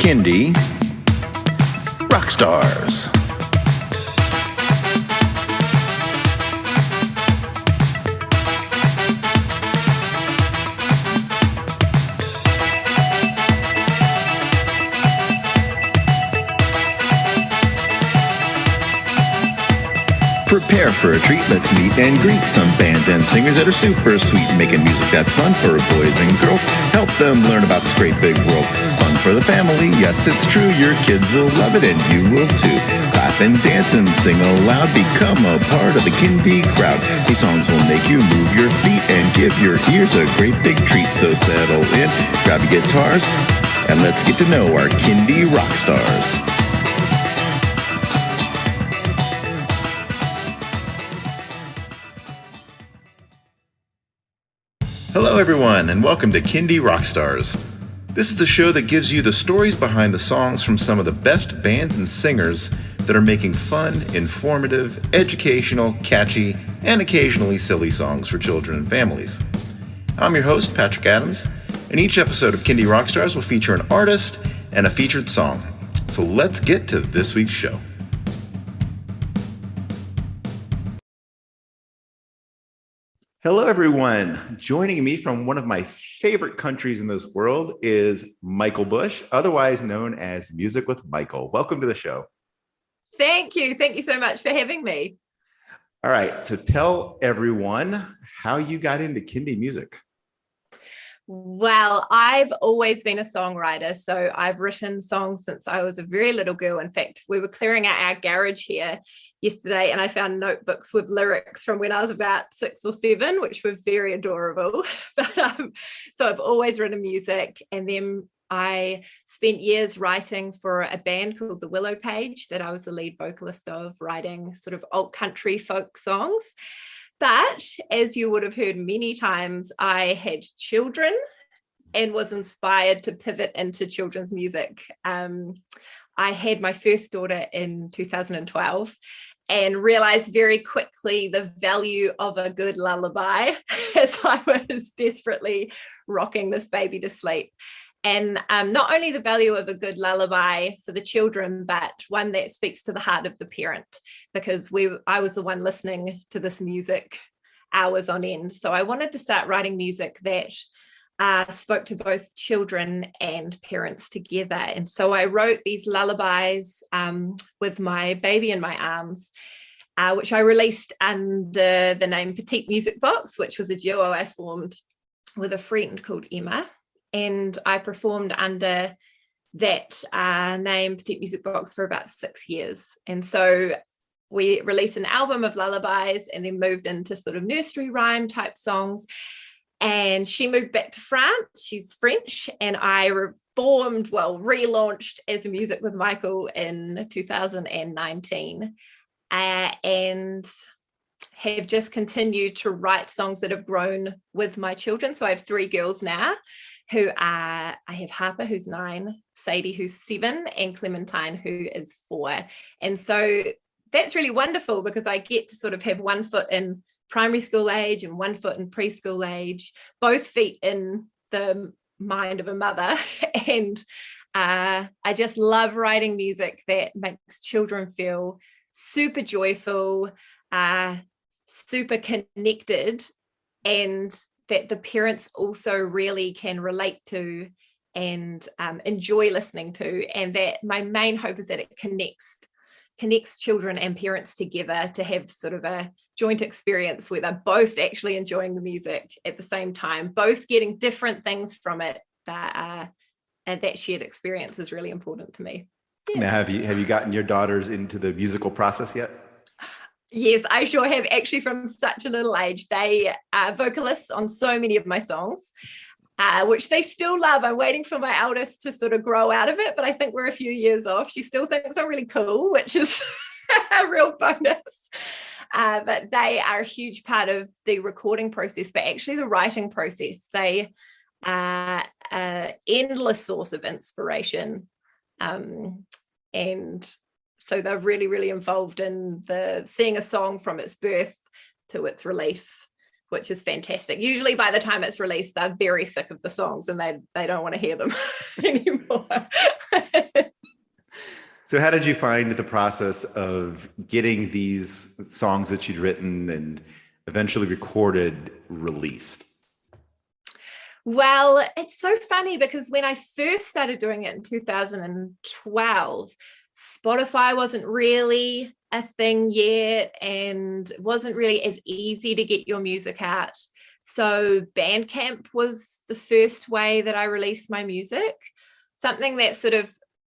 Kindie Rockstars. Prepare for a treat, let's meet and greet some bands and singers that are super sweet, making music that's fun for boys and girls. Help them learn about this great big world. Fun for the family, yes it's true, your kids will love it and you will too. Clap and dance and sing aloud, become a part of the Kindie crowd. These songs will make you move your feet and give your ears a great big treat. So settle in, grab your guitars, and let's get to know our Kindie Rockstars. Hello everyone, and welcome to Kindie Rockstars. This is the show that gives you the stories behind the songs from some of the best bands and singers that are making fun, informative, educational, catchy, and occasionally silly songs for children and families. I'm your host, Patrick Adams, and each episode of Kindie Rockstars will feature an artist and a featured song. So let's get to this week's show. Hello, everyone. Joining me from one of my favorite countries in this world is Michal Bush, otherwise known as Music with Michal. Welcome to the show. Thank you. Thank you so much for having me. All right. So tell everyone how you got into Kindie music. Well, I've always been a songwriter, so I've written songs since I was a very little girl. In fact, we were clearing out our garage here yesterday and I found notebooks with lyrics from when I was about 6 or 7, which were very adorable. So I've always written music, and then I spent years writing for a band called the Willow Page that I was the lead vocalist of, writing sort of alt country folk songs. But as you would have heard many times, I had children and was inspired to pivot into children's music. I had my first daughter in 2012 and realized very quickly the value of a good lullaby as I was desperately rocking this baby to sleep. And not only the value of a good lullaby for the children, but one that speaks to the heart of the parent, because I was the one listening to this music hours on end. So I wanted to start writing music that spoke to both children and parents together. And so I wrote these lullabies with my baby in my arms, which I released under the name Petite Music Box, which was a duo I formed with a friend called Emma. And I performed under that name, Petite Music Box, for about 6 years. And so we released an album of lullabies and then moved into sort of nursery rhyme type songs. And she moved back to France. She's French. And I relaunched as a Music with Michal in 2019. And have just continued to write songs that have grown with my children. So I have 3 girls now I have Harper, who's 9, Sadie, who's 7, and Clementine, who is 4. And so that's really wonderful because I get to sort of have one foot in primary school age and one foot in preschool age, both feet in the mind of a mother. And I just love writing music that makes children feel super joyful, super connected, and that the parents also really can relate to and enjoy listening to. And that my main hope is that it connects children and parents together to have sort of a joint experience where they're both actually enjoying the music at the same time, both getting different things from it. And that shared experience is really important to me. Yeah. Now, have you gotten your daughters into the musical process yet? Yes, I sure have. Actually, from such a little age, they are vocalists on so many of my songs, which they still love. I'm waiting for my eldest to sort of grow out of it, but I think we're a few years off. She still thinks I'm really cool, which is a real bonus. But they are a huge part of the recording process, but actually the writing process. They are an endless source of inspiration. And so they're really, really involved in seeing a song from its birth to its release, which is fantastic. Usually by the time it's released, they're very sick of the songs and they don't want to hear them anymore. So how did you find the process of getting these songs that you'd written and eventually recorded released? Well, it's so funny because when I first started doing it in 2012, Spotify wasn't really a thing yet and it wasn't really as easy to get your music out. So Bandcamp was the first way that I released my music. Something that's sort of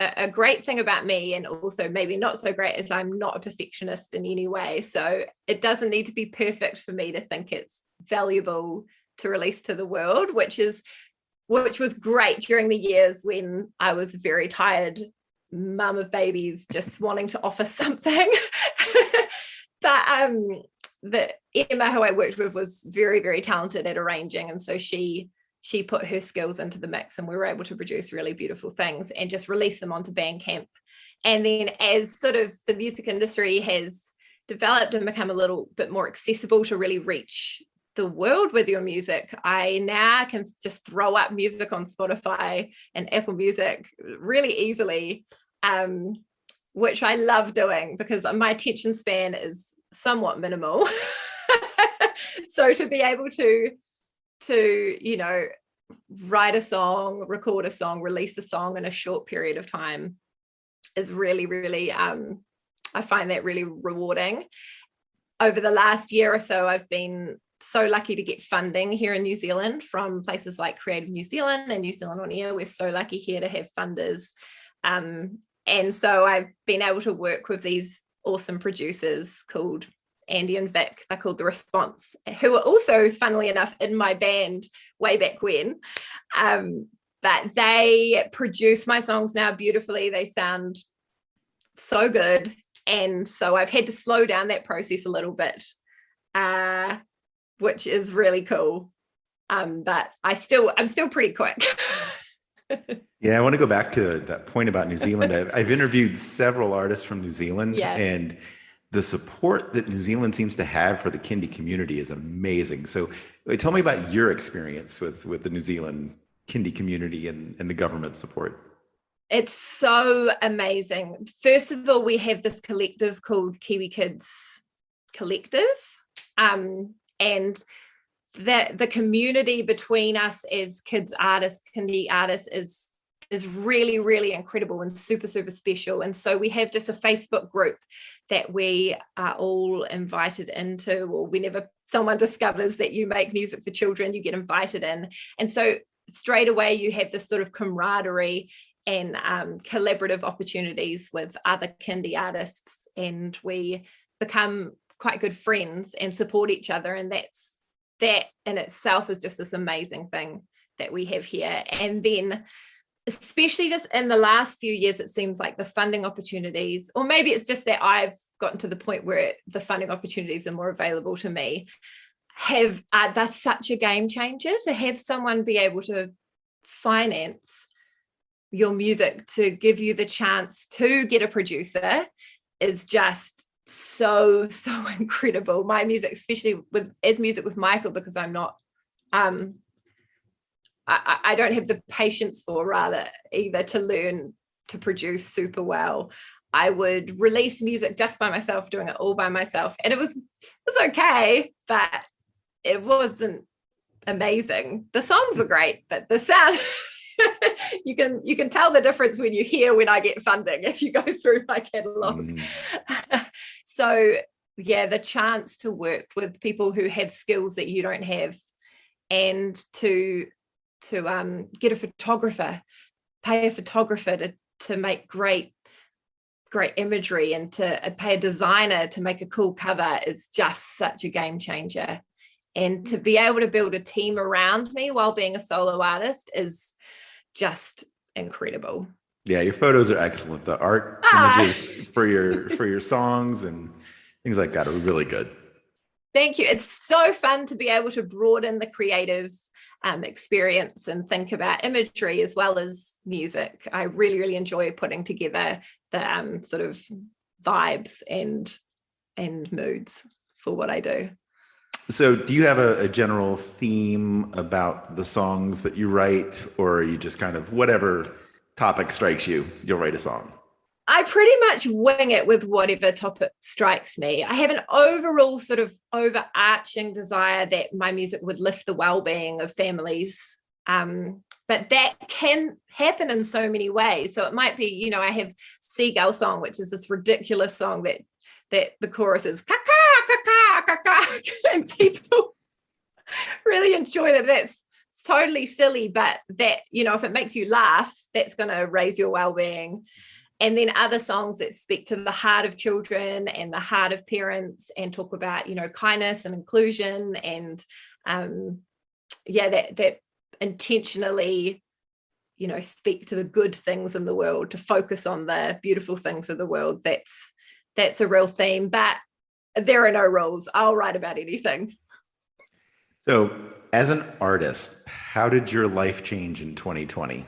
a great thing about me, and also maybe not so great, is I'm not a perfectionist in any way. So it doesn't need to be perfect for me to think it's valuable to release to the world, which was great during the years when I was a very tired mum of babies just wanting to offer something. But the Emma, who I worked with, was very, very talented at arranging, and so she put her skills into the mix, and we were able to produce really beautiful things and just release them onto Bandcamp. And then as sort of the music industry has developed and become a little bit more accessible to really reach the world with your music, I now can just throw up music on Spotify and Apple Music really easily, which I love doing because my attention span is somewhat minimal. So to be able to write a song, record a song, release a song in a short period of time is really, really, I find that really rewarding. Over the last year or so, I've been so lucky to get funding here in New Zealand from places like Creative New Zealand and New Zealand On Air. We're so lucky here to have funders. And so I've been able to work with these awesome producers called Andy and Vic. They're called The Response, who are also, funnily enough, in my band way back when. But they produce my songs now beautifully. They sound so good. And so I've had to slow down that process a little bit, which is really cool. But I'm still pretty quick. Yeah, I want to go back to that point about New Zealand. I've interviewed several artists from New Zealand, and the support that New Zealand seems to have for the Kindie community is amazing. So tell me about your experience with the New Zealand Kindie community and the government support. It's so amazing. First of all, we have this collective called Kiwi Kids Collective. And the community between us as kids artists, Kindie artists, is really, really incredible and super, super special. And so we have just a Facebook group that we are all invited into, or whenever someone discovers that you make music for children, you get invited in. And so straight away you have this sort of camaraderie and collaborative opportunities with other Kindie artists, and we become quite good friends and support each other. And that in itself is just this amazing thing that we have here. And then especially just in the last few years, it seems like the funding opportunities, or maybe it's just that I've gotten to the point where the funding opportunities are more available to me, that's such a game changer. To have someone be able to finance your music, to give you the chance to get a producer, is just so incredible. My music, especially as music with Michael, because I'm not I don't have the patience either to learn to produce super well. I would release music just by myself, doing it all by myself, and it was okay, but it wasn't amazing. The songs were great, but the sound you can tell the difference when I get funding, if you go through my catalog. So yeah, the chance to work with people who have skills that you don't have, and to get a photographer, pay a photographer to make great imagery, and to pay a designer to make a cool cover is just such a game changer. And to be able to build a team around me while being a solo artist is just incredible. Yeah, your photos are excellent. The art images for your songs and things like that are really good. Thank you. It's so fun to be able to broaden the creative experience and think about imagery as well as music. I really, really enjoy putting together the sort of vibes and moods for what I do. So do you have a general theme about the songs that you write, or are you just kind of whatever topic strikes you, you'll write a song? I pretty much wing it with whatever topic strikes me. I have an overall sort of overarching desire that my music would lift the well-being of families. But that can happen in so many ways. So it might be, you know, I have Seagull Song, which is this ridiculous song that the chorus is caca, caca, caca, and people really enjoy that. That's totally silly, but that, you know, if it makes you laugh, that's going to raise your well-being. And then other songs that speak to the heart of children and the heart of parents and talk about, you know, kindness and inclusion and that intentionally, you know, speak to the good things in the world, to focus on the beautiful things of the world. That's a real theme, but there are no rules. I'll write about anything. So as an artist, how did your life change in 2020?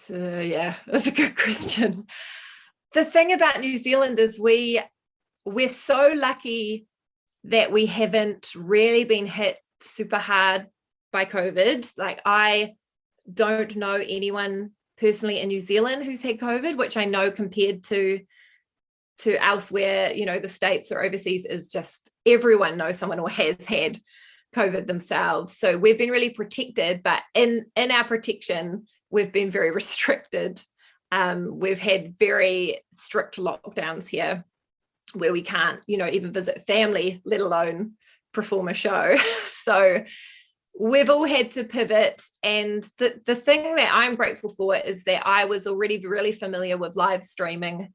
That's a good question. The thing about New Zealand is we're so lucky that we haven't really been hit super hard by COVID. Like, I don't know anyone personally in New Zealand who's had COVID, which I know compared to elsewhere, you know, the States or overseas, is just everyone knows someone or has had COVID themselves. So we've been really protected, but in our protection, we've been very restricted. We've had very strict lockdowns here where we can't, you know, even visit family, let alone perform a show. So we've all had to pivot. And the thing that I'm grateful for is that I was already really familiar with live streaming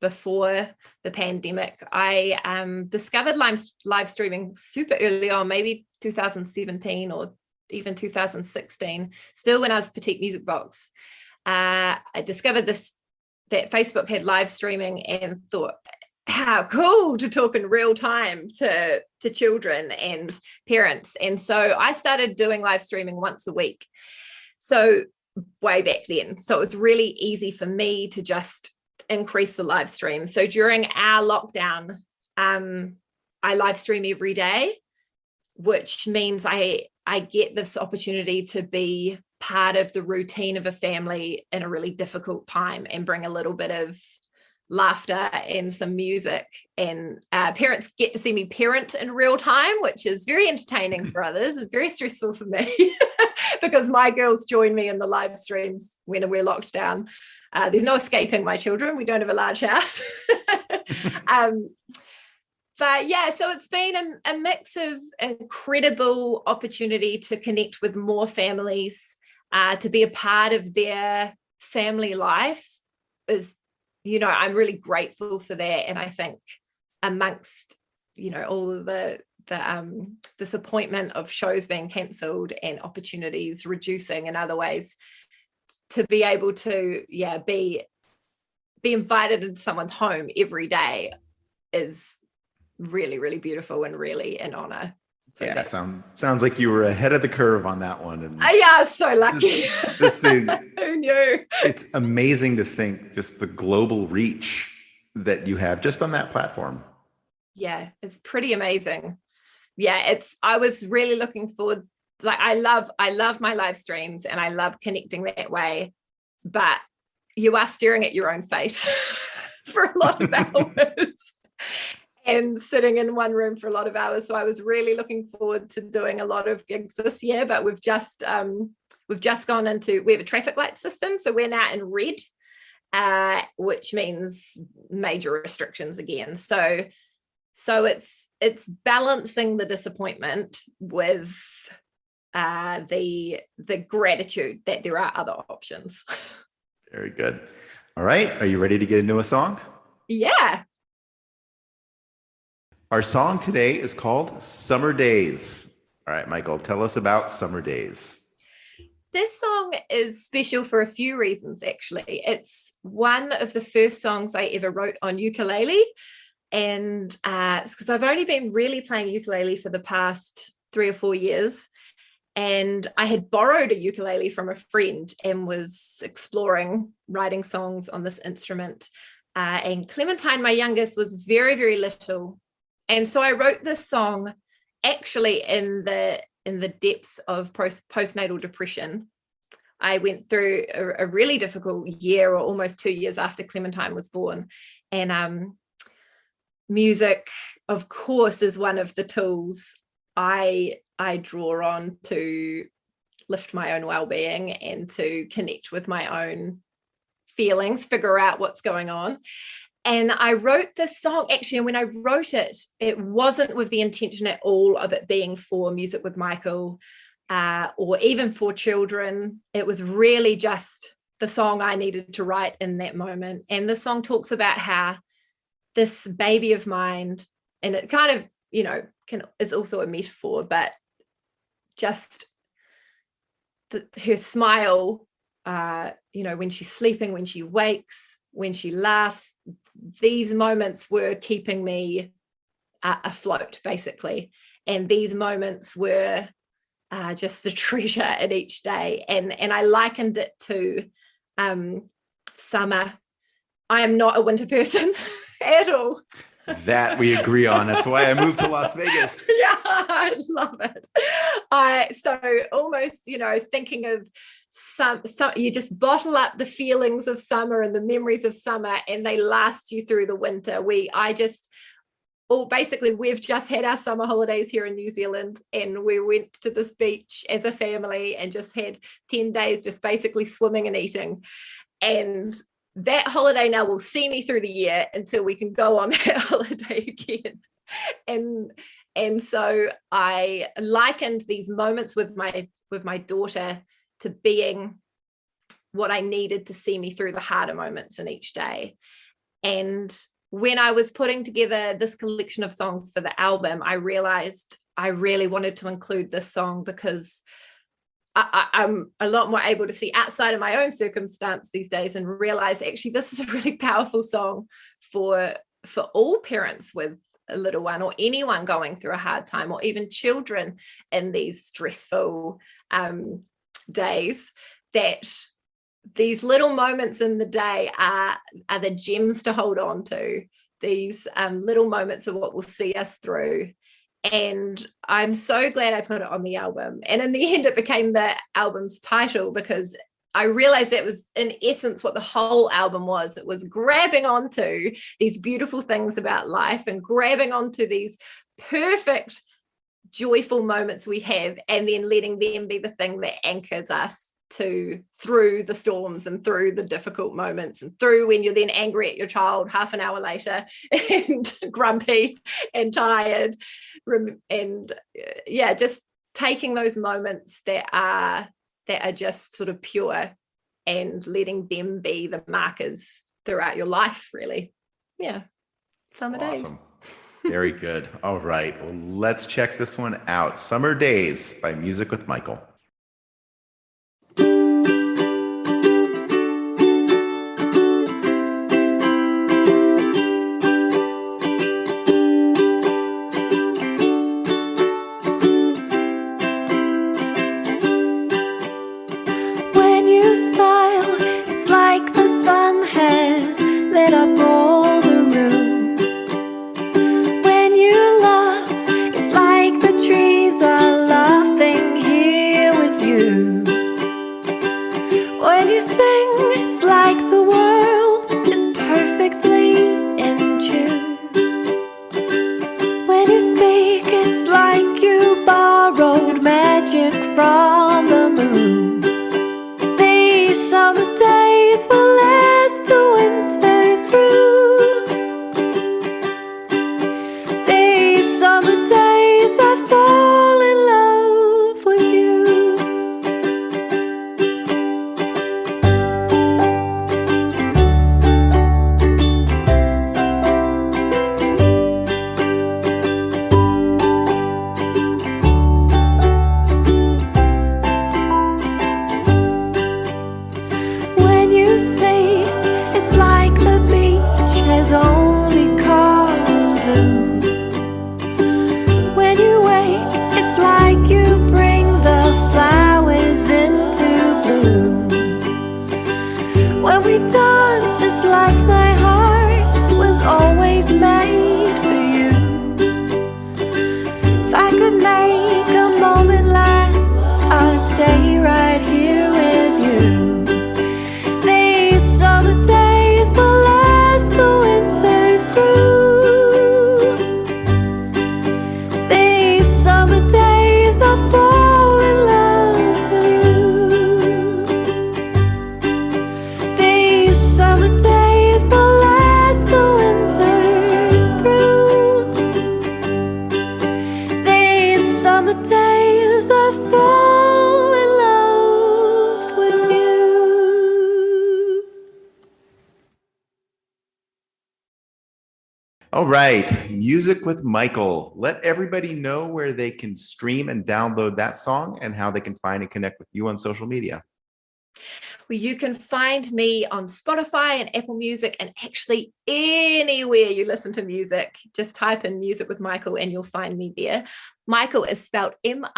before the pandemic. I discovered live streaming super early on, maybe 2017 or even 2016, still when I was Petite Music Box. I discovered that Facebook had live streaming and thought, how cool to talk in real time to children and parents. And so I started doing live streaming once a week. So way back then. So it was really easy for me to just increase the live stream. So during our lockdown, I live stream every day, which means I get this opportunity to be part of the routine of a family in a really difficult time and bring a little bit of laughter and some music. And parents get to see me parent in real time, which is very entertaining for others and very stressful for me because my girls join me in the live streams when we're locked down. There's no escaping my children. We don't have a large house. But yeah, so it's been a mix of incredible opportunity to connect with more families, to be a part of their family life. Is, you know, I'm really grateful for that. And I think amongst, you know, all of the disappointment of shows being cancelled and opportunities reducing in other ways, to be able to, be invited into someone's home every day is really, really beautiful and really an honor. So sounds like you were ahead of the curve on that one. And so lucky. This thing, who knew? It's amazing to think just the global reach that you have just on that platform. Yeah, it's pretty amazing. Yeah, I was really looking forward. Like, I love my live streams and I love connecting that way, but you are staring at your own face for a lot of hours. And sitting in one room for a lot of hours. So I was really looking forward to doing a lot of gigs this year, but we've just gone into, we have a traffic light system. So we're now in red, which means major restrictions again. So it's balancing the disappointment with the gratitude that there are other options. Very good. All right. Are you ready to get into a song? Yeah. Our song today is called Summer Days. All right, Michael, tell us about Summer Days. This song is special for a few reasons, actually. It's one of the first songs I ever wrote on ukulele. And it's because I've only been really playing ukulele for the past 3 or 4 years. And I had borrowed a ukulele from a friend and was exploring writing songs on this instrument. And Clementine, my youngest, was very, very little. And so I wrote this song actually in the depths of postnatal depression, I went through a really difficult year, or almost 2 years after Clementine was born. And music, of course, is one of the tools I draw on to lift my own well-being and to connect with my own feelings, figure out what's going on. And I wrote this song, actually, and when I wrote it, it wasn't with the intention at all of it being for Music with Michael, or even for children. It was really just the song I needed to write in that moment. And the song talks about how this baby of mine, and it kind of, is also a metaphor, but just her smile, when she's sleeping, when she wakes, when she laughs, these moments were keeping me afloat, basically. And these moments were just the treasure in each day. And I likened it to summer. I am not a winter person at all. That we agree on. That's why I moved to Las Vegas. Yeah, I love it. So almost, thinking of some, you just bottle up the feelings of summer and the memories of summer, and they last you through the winter. We've just had our summer holidays here in New Zealand, and we went to this beach as a family and just had 10 days just basically swimming and eating. And that holiday now will see me through the year until we can go on that holiday again. And so I likened these moments with my daughter to being what I needed to see me through the harder moments in each day. And when I was putting together this collection of songs for the album, I realized I really wanted to include this song because I'm a lot more able to see outside of my own circumstance these days and realize actually this is a really powerful song for all parents with a little one, or anyone going through a hard time, or even children in these stressful days, that these little moments in the day are the gems to hold on to, these little moments of what will see us through. And I'm so glad I put it on the album. And in the end, it became the album's title, because I realized that was in essence what the whole album was. It was grabbing onto these beautiful things about life and grabbing onto these perfect, joyful moments we have, and then letting them be the thing that anchors us through the storms and through the difficult moments, and through when you're then angry at your child half an hour later and grumpy and tired, and just taking those moments that are just sort of pure and letting them be the markers throughout your life, really. Summer days. Very good. All right, well, let's check this one out. Summer Days by Music with Michael. Lit up all the room. When you laugh, it's like the trees are laughing here All right. Music with Michal. Let everybody know where they can stream and download that song and how they can find and connect with you on social media. Well, you can find me on Spotify and Apple Music and actually anywhere you listen to music. Just type in Music with Michal and you'll find me there. Michal is spelled Michal.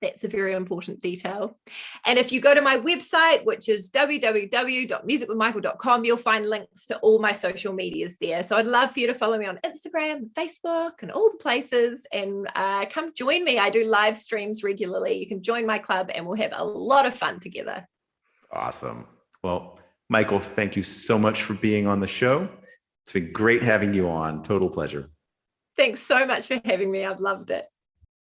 That's a very important detail. And if you go to my website, which is www.musicwithmichal.com, you'll find links to all my social medias there. So I'd love for you to follow me on Instagram, Facebook, and all the places, and come join me. I do live streams regularly. You can join my club and we'll have a lot of fun together. Awesome. Well, Michal, thank you so much for being on the show. It's been great having you on. Total pleasure. Thanks so much for having me. I've loved it.